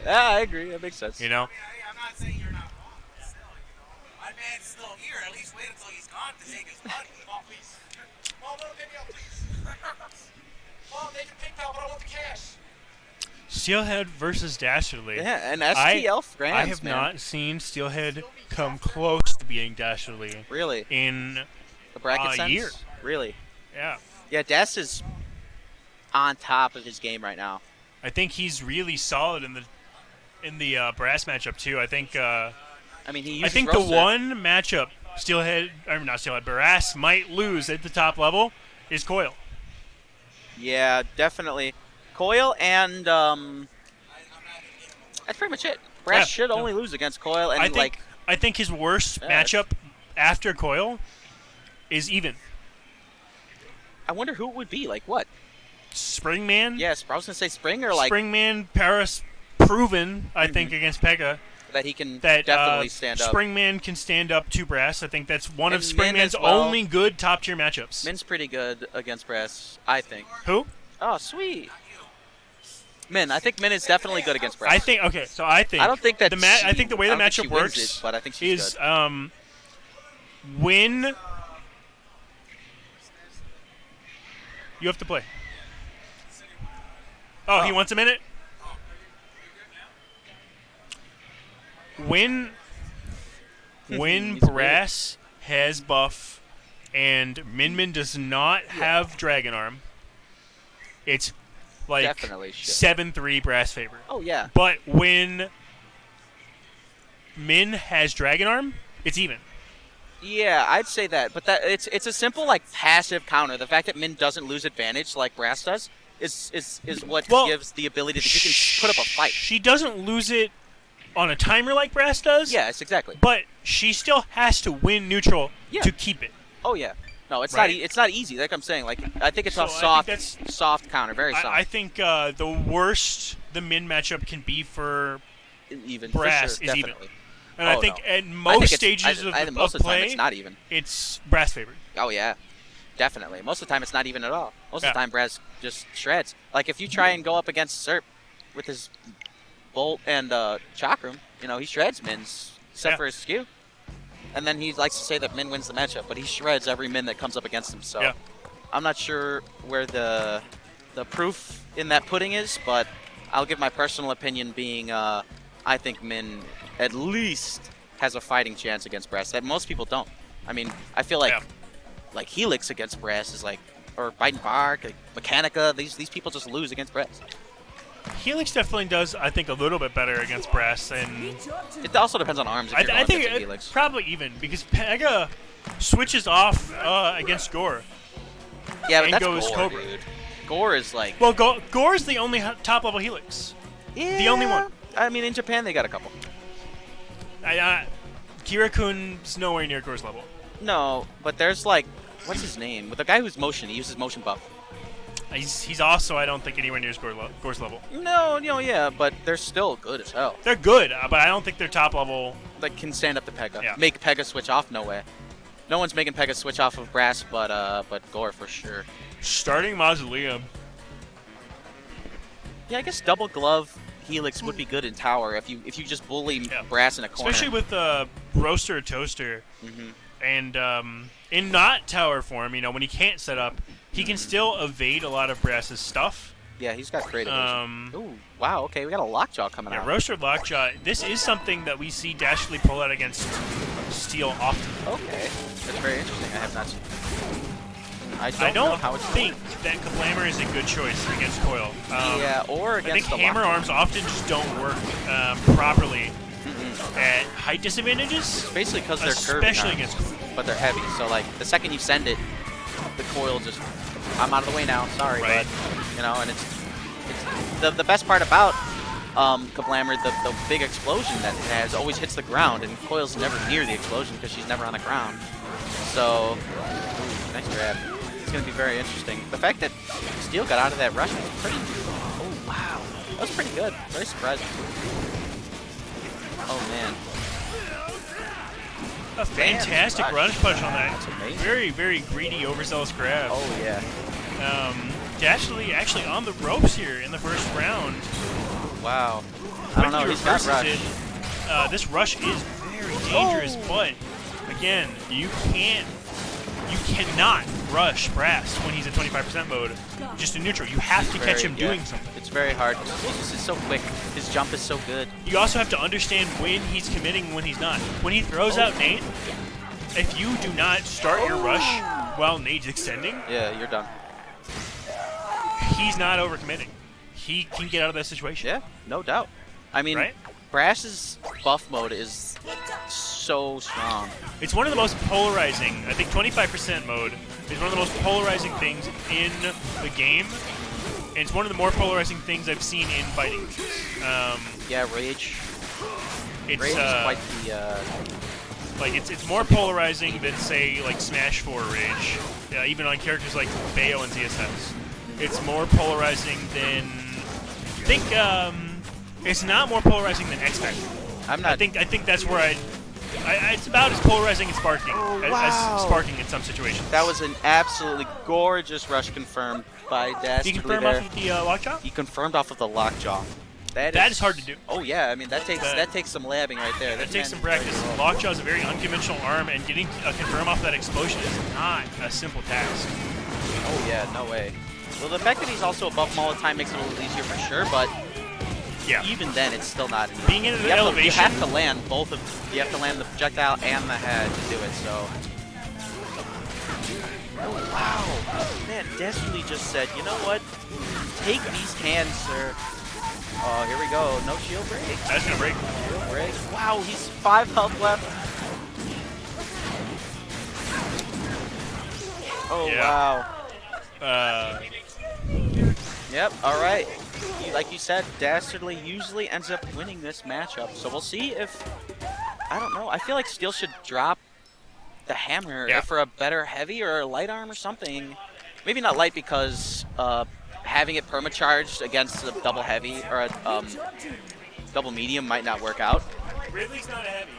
Yeah, I agree. That makes sense. You know. I'm not saying you're not wrong. But still, my man's still here. At least wait until he's gone to take his money. Oh, please. Oh, no, pick me up, please. Oh, make a PayPal, but I want the cash. Steelhead versus Dastardly. Yeah, and I STL Grams, I have man. not seen Steelhead come close to being Dastardly Really? in The bracket a sense? year. Really? Yeah. Yeah, Dast is on top of his game right now. I think he's really solid in the brass matchup too. I think I mean, he uses I think roaster. the one matchup Steelhead or not Steelhead Brass might lose at the top level is Coil. Yeah, definitely. Coil and that's pretty much it. Brass Yeah, should no. only lose against Coil, and I think his worst Yeah, matchup after Coil is even. I wonder who it would be. Like what? Springman. Yes, I was gonna say Spring or like Springman Paris proven, I think, against Pega. that he can That definitely stand up. Springman can stand up to Brass. I think that's one of And Min Springman's as well. only good top tier matchups. Min's pretty good against Brass, I think. Who? Oh, sweet. Min, I think Min is definitely good against Brass. I think. Okay, so I think. I don't think that I think the way the I don't think matchup she wins works it, but I think she's is good. when you have to play. Oh, he wants a minute. When He's Brass has buff and Min Min does not have Dragon Arm, it's like Definitely should. 7-3 Brass favor. Oh yeah. But when Min has Dragon Arm, it's even. Yeah, I'd say that, but that it's a simple like passive counter. The fact that Min doesn't lose advantage like Brass does is what Well, gives the ability to you can put up a fight. She doesn't lose it on a timer like Brass does. Yes, exactly. But she still has to win neutral Yeah. to keep it. Oh yeah. No, it's Right. not. It's not easy. Like I'm saying, like I think it's So a I think soft, that's- soft counter, very soft. I think the worst the Min matchup can be for even Brass for is sure, even. definitely. And I Oh, think no. at I think most it's- stages I think of most of the time play, it's not even. it's Brass favored. Oh yeah, definitely. Most of the time it's not even at all. Most of Yeah. the time Brass just shreds. Like if you try and go up against Serp with his Bolt and Chakram, he shreds Min's except Yeah. for his skew. And then he likes to say that Min wins the matchup, but he shreds every Min that comes up against him. So Yeah. I'm not sure where the proof in that pudding is, but I'll give my personal opinion being I think Min at least has a fighting chance against Brass that most people don't. I mean, I feel like Helix against Brass is like, or Bite and Bark, like Mechanica. These people just lose against Brass. Helix definitely does, I think, a little bit better against Brass than. It also depends on arms. If you're I going think against it, Helix. probably even because Pega switches off against Gore. Yeah, but and that's goes Gore, Cobra. dude. Gore is like. Well, Gore's the only top level Helix. Yeah, the only one. I mean, in Japan they got a couple. Kira-kun's nowhere near Gore's level. No, but there's like, what's his name? With the guy who's motion, he uses motion buff. He's also, I don't think, anywhere near Gore's level. No, yeah, but they're still good as hell. They're good, but I don't think they're top level. Like can stand up to Pega. Yeah. Make Pega switch off, no way. No one's making Pega switch off of Brass, but Gore for sure. Starting Mausoleum. Yeah, I guess double glove Helix would be good in tower if you just bully Brass in a corner. Especially with Roaster or Toaster. And in not tower form, when he can't set up, he can still evade a lot of Brass's stuff. Yeah, he's got great evasion. Ooh, wow, okay, we got a Lockjaw coming out. Yeah, Roaster Lockjaw. This is something that we see Dastardly pull out against Steel often. Okay, that's very interesting. I have not seen. I don't know how it's think that Kablammer is a good choice against Coil. Yeah, or I think against the hammer Lockjaw. arms often just don't work properly at height disadvantages. It's basically because they're curving especially arms, against Coil. but they're heavy. So like the second you send it, the coil just, I'm out of the way now. Sorry, Right. bud. And it's the best part about Kablammer, the big explosion that it has always hits the ground, and Coil's never near the explosion because she's never on the ground. So, ooh, nice grab. It's going to be very interesting. The fact that Steel got out of that rush was pretty. Oh wow, that was pretty good. Very surprising. Oh man. A fantastic Damn, run punch on that. That's amazing. Very, very greedy, overzealous grab. Oh yeah. Dastardly actually on the ropes here in the first round. wow. I don't know. Quickly He's got reverses rush. it. This rush is very dangerous, but again, you cannot rush Brass when he's in 25% mode. Just in neutral, you have to catch him doing something. It's very hard. He's just so quick. His jump is so good. You also have to understand when he's committing and when he's not. When he throws out nade, if you do not start your rush while nade's extending, Yeah, you're done. he's not overcommitting. He can get out of that situation. Yeah, no doubt. I mean, Right? Brass's buff mode is so strong. It's one of the most polarizing. I think 25% mode is one of the most polarizing things in the game. And it's one of the more polarizing things I've seen in fighting. Yeah, Rage. It's Rage is quite the... like it's more polarizing than say like Smash 4 Rage. Even on characters like Bayo and ZSS. It's more polarizing than it's not more polarizing than X Factor. I'm not... I think that's where it's about as polarizing as sparking as sparking in some situations. That was an absolutely gorgeous rush confirmed by Dastardly. Did you confirm there. off of the lockjaw? He confirmed off of the lockjaw. That is hard to do. Oh yeah, I mean that takes some labbing right there. That takes some practice. Lockjaw is a very unconventional arm, and getting a confirm off that explosion is not a simple task. Oh yeah, no way. Well, the fact that he's also above him all the time makes it a little easier for sure, but Yeah. even then, it's still not easy. Being in an elevation, you have to land both of. You have to land the projectile and the head to do it. So. Oh wow, man! Dastardly just said, "You know what? Take these hands, sir." Oh, here we go. No shield break. That's gonna break. Shield break. Wow, he's 5 health left. Oh Yeah. wow. Yep. All right. Like you said, Dastardly usually ends up winning this matchup. So we'll see if, I don't know. I feel like Steel should drop the hammer for a better heavy or a light arm or something. Maybe not light because having it permacharged against a double heavy or a double medium might not work out. Ridley's not a heavy.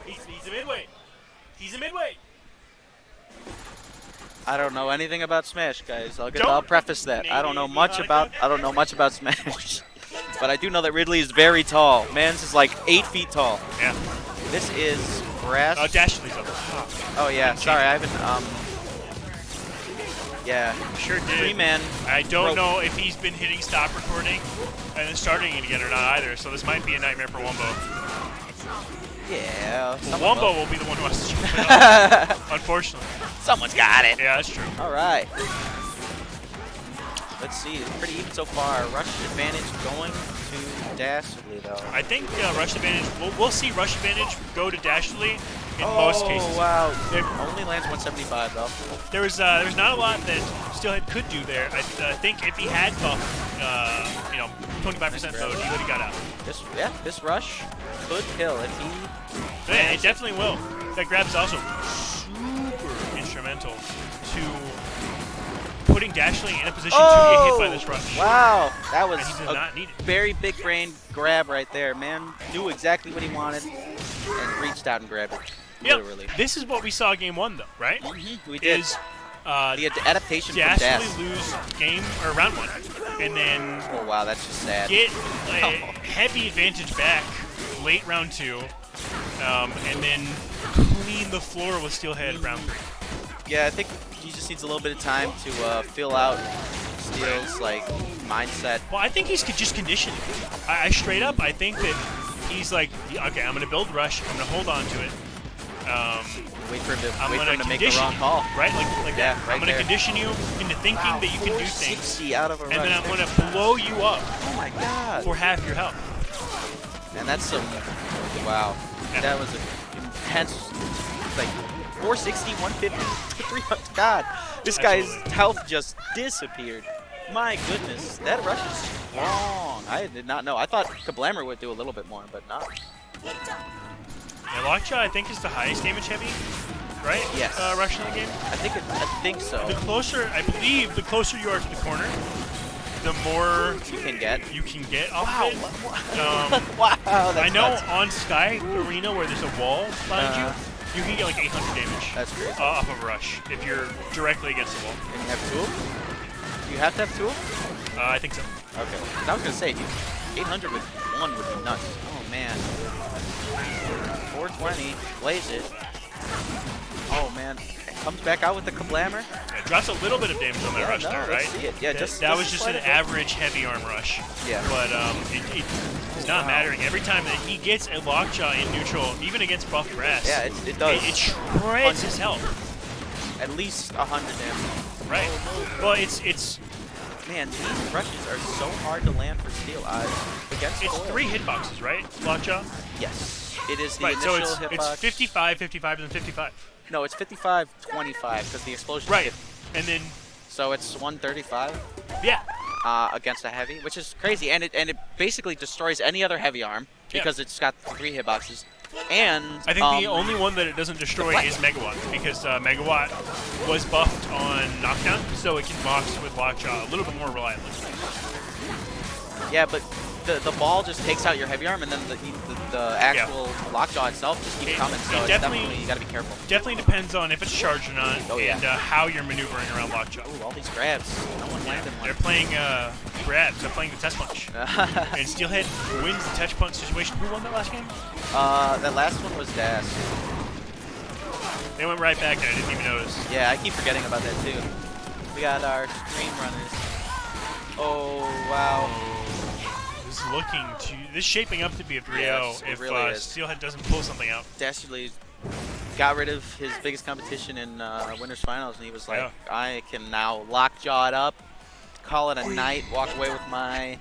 He's a midweight. He's a midweight. I don't know anything about Smash, guys. I'll preface that. I don't know much about Smash. But I do know that Ridley is very tall. Mans is like 8 feet tall. Yeah. This is Brass. Dastardly's up. Oh yeah, sorry, I haven't yeah. Sure did. 3-man. I don't know if he's been hitting stop recording and then starting it again or not either, so this might be a nightmare for Wombo. Yeah. Wombo will be the one who has to jump it up, unfortunately. Someone's got it. Yeah, that's true. All right. Let's see. It's pretty even so far. Rush advantage going to Dastardly, though. I think rush advantage. We'll see rush advantage go to Dastardly in most cases. Oh wow! It only lands 175 though. There was not a lot that Steelhead could do there. I think if he had buff, 25% mode, he would have got out. This rush could kill if he. Yeah, it definitely will. That grab is also super instrumental to putting Dastardly in a position to get hit by this rush. Wow, that was And he did not need it. very big brain grab right there. Man knew exactly what he wanted and reached out and grabbed it. Literally. Yep. This is what we saw game 1, though, right? We did. The adaptation from Dastardly Dast. lose game or round 1, and then Oh wow, that's just sad. get a heavy advantage back late round 2, and then clean the floor with Steelhead round 3. Yeah, I think he just needs a little bit of time to fill out Steel's like mindset. Well, I think he's just conditioning. I straight up, I think that he's like, okay, I'm going to build rush. I'm going to hold on to it. Wait for him to make the condition wrong call. Right? Like Yeah, that. right I'm going to there. condition you into thinking that you can do things. 60 out of a And then I'm rush. going to blow you up Oh my god. for half your health. And that's some. Wow. Yeah. That was an intense. Like 460, 150, 300. God, this guy's Absolutely. health just disappeared. My goodness, that rush is strong. I did not know. I thought Kablammer would do a little bit more, but not. Yeah, Lockjaw, I think, is the highest damage heavy, right? Yes. Rush in the game. I think so. The closer, I believe, the closer you are to the corner, the more You can get. you can get off Wow. it. Wow. That's I know nuts. on Sky Arena where there's a wall behind Uh-huh. you can get like 800 damage That's crazy. off of Rush if you're directly against the wall. And you have two? Do you have to have two? I think so. Okay. I was gonna say, 800 with 1 would be nuts. Oh man. 420. Blaze it. Oh man. Comes back out with the Kablammer. Yeah, drops a little bit of damage on that rush there, right? See it. Yeah, that was just an average heavy arm rush. Yeah. But it's not mattering. Every time that he gets a lockjaw in neutral, even against buff grass, Yeah, it does. It shreds his health. At least 100 damage. Right. Well, it's Man, these rushes are so hard to land for Steel Eyes against It's Coil. 3 hitboxes, right? Lockjaw? Yes. It is the Right, so initial it's hitbox. 55, 55, and then 55. No, it's 55, 25, because the explosion Right. hit. And then, So it's 135 yeah. against a heavy, which is crazy. And it basically destroys any other heavy arm Yeah. because it's got 3 hitboxes. And I think the only one that it doesn't destroy is Megawatt, because Megawatt was buffed on Knockdown, so it can box with Lockjaw a little bit more reliably. Yeah, but the ball just takes out your heavy arm, and then the actual lockjaw itself just keeps coming. So it's definitely you got to be careful. Definitely depends on if it's charged or not, Oh, yeah. and how you're maneuvering around Lockjaw. Ooh, all these grabs. No one landed one. They're playing grabs. They're playing the test punch. And Steelhead wins the touch punch situation. Who won that last game? That last one was Das. They went right back there. I didn't even notice. Yeah, I keep forgetting about that too. We got our stream runners. Oh wow. This is this is shaping up to be a 3-0 Yes, it if really is. Steelhead doesn't pull something out. Dastardly got rid of his biggest competition in winners finals, and he was like, Yeah. I can now lockjaw it up, call it a night, walk away with my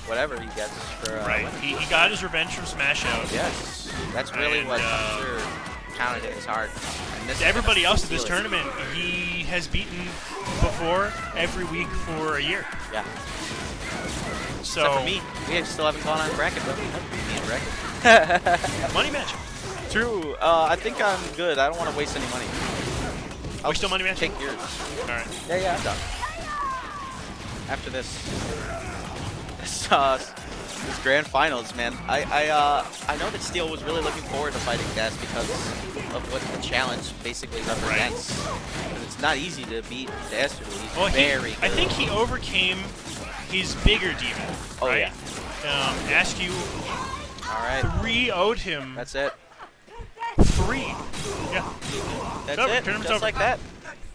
whatever he gets for Right. winning. He got his revenge from Smash Out. Yes, that's really And, what I'm sure counted in his heart. And this Everybody else at this Steelhead. tournament, he has beaten before every week for a year. Yeah. So Except for me, we still haven't gone on bracket, but we haven't beat me in bracket. money match. True. I think I'm good. I don't want to waste any money. Are we still money match? Take yours. All right. Yeah, I'm done. After this grand finals, man, I know that Steel was really looking forward to fighting Das because of what the challenge basically represents. And it's not easy to beat Dastardly. He's Well, very good. I think he overcame his bigger demon. Oh, right? yeah. Askew All right. 3-0'd him. That's it. 3. Yeah. That's over. it. Tournament's Just over. like that.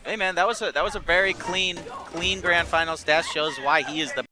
Hey, man, that was a very clean grand finals. Das shows why he is the